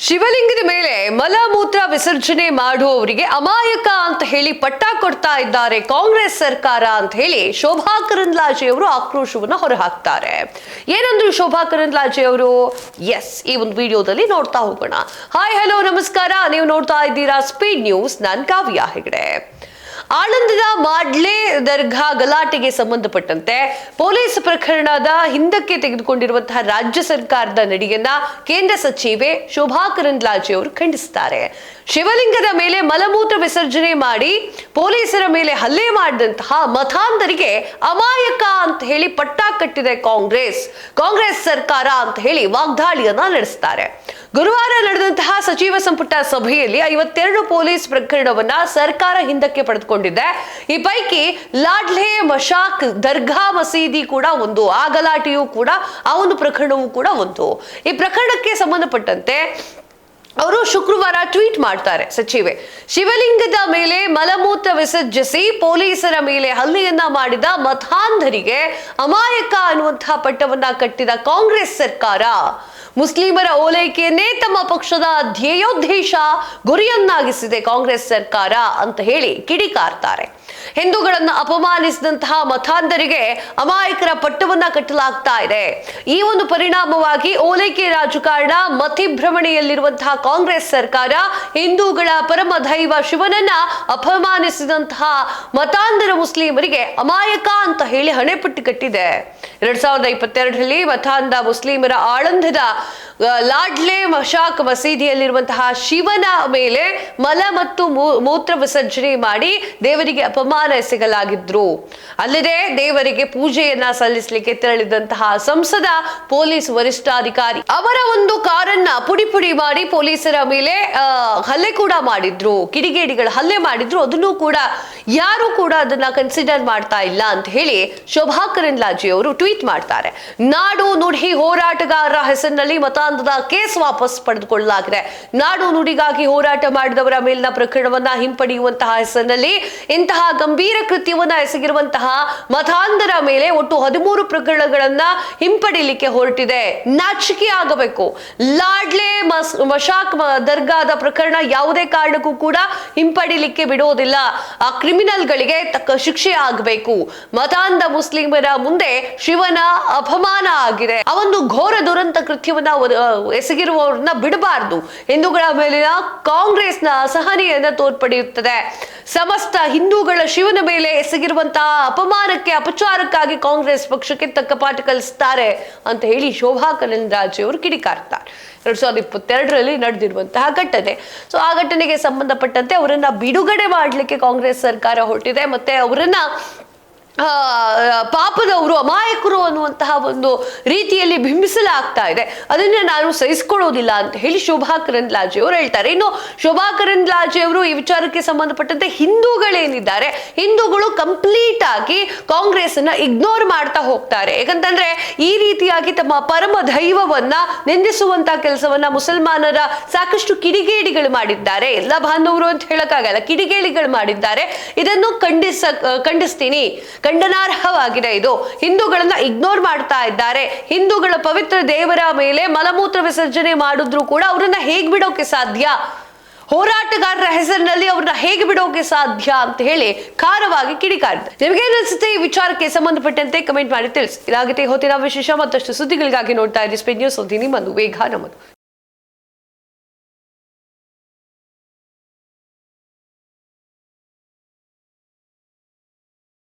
ಶಿವಲಿಂಗದ ಮೇಲೆ ಮಲಮೂತ್ರ ವಿಸರ್ಜನೆ ಮಾಡುವವರಿಗೆ ಅಮಾಯಕ ಅಂತ ಹೇಳಿ ಪಟ್ಟ ಕೊಡ್ತಾ ಇದ್ದಾರೆ ಕಾಂಗ್ರೆಸ್ ಸರ್ಕಾರ ಅಂತ ಹೇಳಿ ಶೋಭಾ ಕರಂದ್ಲಾಜೆ ಅವರು ಆಕ್ರೋಶವನ್ನ ಹೊರಹಾಕ್ತಾರೆ. ಏನಂದ್ರು ಶೋಭಾ ಕರಂದ್ಲಾಜೆ ಅವರು? ಎಸ್, ಈ ಒಂದು ವಿಡಿಯೋದಲ್ಲಿ ನೋಡ್ತಾ ಹೋಗೋಣ. ಹಾಯ್, ಹಲೋ, ನಮಸ್ಕಾರ. ನೀವು ನೋಡ್ತಾ ಇದ್ದೀರಾ ಸ್ಪೀಡ್ ನ್ಯೂಸ್. ನಾನು ಕಾವ್ಯ ಹೆಗಡೆ. ಆಳಂದದ ಮಾಡ್ಲೆ ದರ್ಗಾ ಗಲಾಟೆಗೆ ಸಂಬಂಧಪಟ್ಟಂತೆ ಪೊಲೀಸ್ ಪ್ರಕರಣದ ಹಿಂದಕ್ಕೆ ತೆಗೆದುಕೊಂಡಿರುವಂತಹ ರಾಜ್ಯ ಸರ್ಕಾರದ ನಡೆಯನ್ನ ಕೇಂದ್ರ ಸಚಿವೆ ಶೋಭಾ ಕರಂದ್ಲಾಜೆ ಅವರು ಖಂಡಿಸಿದ್ದಾರೆ. ಶಿವಲಿಂಗದ ಮೇಲೆ ಮಲಮೂತ್ರ ವಿಸರ್ಜನೆ ಮಾಡಿ ಪೊಲೀಸರ ಮೇಲೆ ಹಲ್ಲೆ ಮಾಡಿದಂತಹ ಮತಾಂಧರಿಗೆ ಅಮಾಯಕ ಅಂತ ಹೇಳಿ ಪಟ್ಟ ಕಟ್ಟಿದೆ ಕಾಂಗ್ರೆಸ್ ಸರ್ಕಾರ ಅಂತ ಹೇಳಿ ವಾಗ್ದಾಳಿಯನ್ನ ನಡೆಸ್ತಾರೆ. ಗುರುವಾರ ನಡೆದಂತಹ ಸಚಿವ ಸಂಪುಟ ಸಭೆಯಲ್ಲಿ 52 ಪೊಲೀಸ್ ಪ್ರಕರಣವನ್ನ ಸರ್ಕಾರ ಹಿಂದಕ್ಕೆ ಪಡೆದುಕೊಂಡಿದೆ. ಈ ಪೈಕಿ ಲಾಡ್ಲೆ ಮಶಾಕ್ ದರ್ಗಾ ಮಸೀದಿ ಕೂಡ ಒಂದು, ಆ ಗಲಾಟೆಯೂ ಕೂಡ, ಆ ಒಂದು ಪ್ರಕರಣವೂ ಕೂಡ ಒಂದು. ಈ ಪ್ರಕರಣಕ್ಕೆ ಸಂಬಂಧಪಟ್ಟಂತೆ ಅವರು ಶುಕ್ರವಾರ ಟ್ವೀಟ್ ಮಾಡ್ತಾರೆ ಸಚಿವೆ. ಶಿವಲಿಂಗದ ಮೇಲೆ ಮಲಮೂತ್ರ ವಿಸರ್ಜಿಸಿ ಪೊಲೀಸರ ಮೇಲೆ ಹಲ್ಲೆಯನ್ನ ಮಾಡಿದ ಮತಾಂಧರಿಗೆ ಅಮಾಯಕ ಅನ್ನುವಂತಹ ಪಟ್ಟವನ್ನ ಕಟ್ಟಿದ ಕಾಂಗ್ರೆಸ್ ಸರ್ಕಾರ ಮುಸ್ಲಿಮರ ಓಲೈಕೆಯನ್ನೇ ತಮ್ಮ ಪಕ್ಷದ ಧ್ಯೇಯೋದ್ದೇಶ ಗುರಿಯನ್ನಾಗಿಸಿದೆ ಕಾಂಗ್ರೆಸ್ ಸರ್ಕಾರ ಅಂತ ಹೇಳಿ ಕಿಡಿಕಾರ್ತಾರೆ. ಹಿಂದೂಗಳನ್ನ ಅಪಮಾನಿಸಿದಂತಹ ಮತಾಂಧರಿಗೆ ಅಮಾಯಕರ ಪಟ್ಟವನ್ನ ಕಟ್ಟಲಾಗ್ತಾ ಇದೆ. ಈ ಒಂದು ಪರಿಣಾಮವಾಗಿ ಓಲೈಕೆ ರಾಜಕಾರಣ ಮತಿಭ್ರಮಣೆಯಲ್ಲಿರುವಂತಹ ಕಾಂಗ್ರೆಸ್ ಸರ್ಕಾರ ಹಿಂದೂಗಳ ಪರಮ ದೈವ ಶಿವನನ್ನ ಅಪಮಾನಿಸಿದಂತಹ ಮತಾಂಧರ ಮುಸ್ಲಿಮರಿಗೆ ಅಮಾಯಕ ಅಂತ ಹೇಳಿ ಹಣೆಪಟ್ಟಿ ಕಟ್ಟಿದೆ. 2022ರಲ್ಲಿ ಮತಾಂಧ ಮುಸ್ಲಿಮರ ಆಳಂದದ ಲಾಡ್ಲೆ ಮಶಾಕ್ ಮಸೀದಿಯಲ್ಲಿರುವಂತಹ ಶಿವನ ಮೇಲೆ ಮಲ ಮತ್ತು ಮೂತ್ರ ವಿಸರ್ಜನೆ ಮಾಡಿ ದೇವರಿಗೆ ಅಪಮಾನ ಎಸಗಲಾಗಿದ್ರು. ಅಲ್ಲದೆ ದೇವರಿಗೆ ಪೂಜೆಯನ್ನ ಸಲ್ಲಿಸಲಿಕ್ಕೆ ತೆರಳಿದಂತಹ ಸಂಸದ ಪೊಲೀಸ್ ವರಿಷ್ಠಾಧಿಕಾರಿ ಅವರ ಒಂದು ಕಾರನ್ನ ಪುಡಿ ಪುಡಿ ಮಾಡಿ ಪೊಲೀಸರ ಮೇಲೆ ಹಲ್ಲೆ ಕೂಡ ಮಾಡಿದ್ರು, ಕಿಡಿಗೇಡಿಗಳ ಹಲ್ಲೆ ಮಾಡಿದ್ರು. ಅದನ್ನು ಕೂಡ ಯಾರು ಕೂಡ ಅದನ್ನ ಕನ್ಸಿಡರ್ ಮಾಡ್ತಾ ಇಲ್ಲ ಅಂತ ಹೇಳಿ ಶೋಭಾ ಕರಂದ್ಲಾಜೆ ಅವರು ಟ್ವೀಟ್ ಮಾಡ್ತಾರೆ. ನಾಡು ನುಡಿ ಹೋರಾಟಗಾರರ ಹೆಸರಿನಲ್ಲಿ ಮತಾಂಧದ ಕೇಸ್ ವಾಪಸ್ ಪಡೆದುಕೊಳ್ಳಲಾಗಿದೆ. ನಾಡು ನುಡಿಗಾಗಿ ಹೋರಾಟ ಮಾಡಿದವರ ಮೇಲಿನ ಪ್ರಕರಣವನ್ನ ಹಿಂಪಡೆಯುವಂತಹ ಹೆಸರಿನಲ್ಲಿ ಇಂತಹ ಗಂಭೀರ ಕೃತ್ಯವನ್ನ ಎಸಗಿರುವಂತಹ ಮತಾಂಧರ ಮೇಲೆ ಒಟ್ಟು 13 ಪ್ರಕರಣಗಳನ್ನ ಹಿಂಪಡಿಲಿಕ್ಕೆ ಹೊರಟಿದೆ. ನಾಚಿಕೆ ಆಗಬೇಕು. ಲಾಡ್ಲೆ ಮಶಾಕ್ ದರ್ಗಾದ ಪ್ರಕರಣ ಯಾವುದೇ ಕಾರಣಕ್ಕೂ ಕೂಡ ಹಿಂಪಡಿಲಿಕ್ಕೆ ಬಿಡೋದಿಲ್ಲ. ಆ ಕ್ರಿಮಿನಲ್ಗಳಿಗೆ ತಕ್ಕ ಶಿಕ್ಷೆ ಆಗಬೇಕು. ಮತಾಂಧ ಮುಸ್ಲಿಮರ ಮುಂದೆ ಶಿವನ ಅಪಮಾನ ಆಗಿದೆ. ಆ ಒಂದು ಘೋರ ದುರಂತ ಕೃತ್ಯವನ್ನ ಎಸಗಿರುವವರನ್ನ ಬಿಡಬಾರದು. ಹಿಂದೂಗಳ ಮೇಲಿನ ಕಾಂಗ್ರೆಸ್ನ ಅಸಹನೆಯನ್ನ ತೋರ್ಪಡೆಯುತ್ತದೆ. ಸಮಸ್ತ ಹಿಂದೂಗಳ ಶಿವನ ಮೇಲೆ ಎಸಗಿರುವಂತಹ ಅಪಮಾನಕ್ಕೆ, ಅಪಚಾರಕ್ಕಾಗಿ ಕಾಂಗ್ರೆಸ್ ಪಕ್ಷಕ್ಕೆ ತಕ್ಕ ಪಾಠ ಕಲಿಸ್ತಾರೆ ಅಂತ ಹೇಳಿ ಶೋಭಾ ಕರಂದ್ಲಾಜೆ ಅವರು ಕಿಡಿಕಾರ್ತಾರೆ. 2022ರಲ್ಲಿ ನಡೆದಿರುವಂತಹ ಘಟನೆ. ಸೊ ಆ ಘಟನೆಗೆ ಸಂಬಂಧಪಟ್ಟಂತೆ ಅವರನ್ನ ಬಿಡುಗಡೆ ಮಾಡಲಿಕ್ಕೆ ಕಾಂಗ್ರೆಸ್ ಸರ್ಕಾರ ಹೊರಟಿದೆ. ಮತ್ತೆ ಅವರನ್ನ ಪಾಪದವರು, ಅಮಾಯಕರು ಅನ್ನುವಂತಹ ಒಂದು ರೀತಿಯಲ್ಲಿ ಬಿಂಬಿಸಲಾಗ್ತಾ ಇದೆ. ಅದನ್ನ ನಾನು ಸಹಿಸಿಕೊಳ್ಳೋದಿಲ್ಲ ಅಂತ ಹೇಳಿ ಶೋಭಾ ಕರಂದ್ಲಾಜೆ ಅವರು ಹೇಳ್ತಾರೆ. ಇನ್ನು ಶೋಭಾ ಕರಂದ್ಲಾಜೆ ಅವರು ಈ ವಿಚಾರಕ್ಕೆ ಸಂಬಂಧಪಟ್ಟಂತೆ ಹಿಂದೂಗಳೇನಿದ್ದಾರೆ, ಹಿಂದೂಗಳು ಕಂಪ್ಲೀಟ್ ಆಗಿ ಕಾಂಗ್ರೆಸ್ ಅನ್ನ ಇಗ್ನೋರ್ ಮಾಡ್ತಾ ಹೋಗ್ತಾರೆ. ಯಾಕಂತಂದ್ರೆ ಈ ರೀತಿಯಾಗಿ ತಮ್ಮ ಪರಮ ದೈವವನ್ನ ನಿಂದಿಸುವಂತಹ ಕೆಲಸವನ್ನ ಮುಸಲ್ಮಾನರ ಸಾಕಷ್ಟು ಕಿಡಿಗೇಡಿಗಳು ಮಾಡಿದ್ದಾರೆ. ಎಲ್ಲ ಬಾಂಧವರು ಅಂತ ಹೇಳಕ್ಕಾಗಲ್ಲ, ಕಿಡಿಗೇಡಿಗಳು ಮಾಡಿದ್ದಾರೆ. ಇದನ್ನು ಖಂಡಿಸ್ತೀನಿ. ಖಂಡನಾರ್ಹವಾಗಿದೆ. ಇದು ಹಿಂದೂಗಳನ್ನ ಇಗ್ನೋರ್ ಮಾಡ್ತಾ ಇದ್ದಾರೆ. ಹಿಂದೂಗಳ ಪವಿತ್ರ ದೇವರ ಮೇಲೆ ಮಲಮೂತ್ರ ವಿಸರ್ಜನೆ ಮಾಡಿದ್ರು ಕೂಡ ಅವ್ರನ್ನ ಹೇಗ್ ಬಿಡೋಕೆ ಸಾಧ್ಯ? ಹೋರಾಟಗಾರರ ಹೆಸರಿನಲ್ಲಿ ಅವ್ರನ್ನ ಹೇಗೆ ಬಿಡೋಕೆ ಸಾಧ್ಯ ಅಂತ ಹೇಳಿ ಖಾರವಾಗಿ ಕಿಡಿಕಾರಿದ್ದಾರೆ. ನಿಮಗೇನು ಅನ್ಸುತ್ತೆ ಈ ವಿಚಾರಕ್ಕೆ ಸಂಬಂಧಪಟ್ಟಂತೆ ಕಮೆಂಟ್ ಮಾಡಿ ತಿಳಿಸಿ. ಇದಾಗುತ್ತೆ ಹೊತ್ತಿನ ವಿಶೇಷ. ಮತ್ತಷ್ಟು ಸುದ್ದಿಗಳಿಗಾಗಿ ನೋಡ್ತಾ ಇರಿ ಸ್ಪೀಡ್ ನ್ಯೂಸ್. ನಿಮ್ಮ ವೇಗ ನಮ್ಮದು.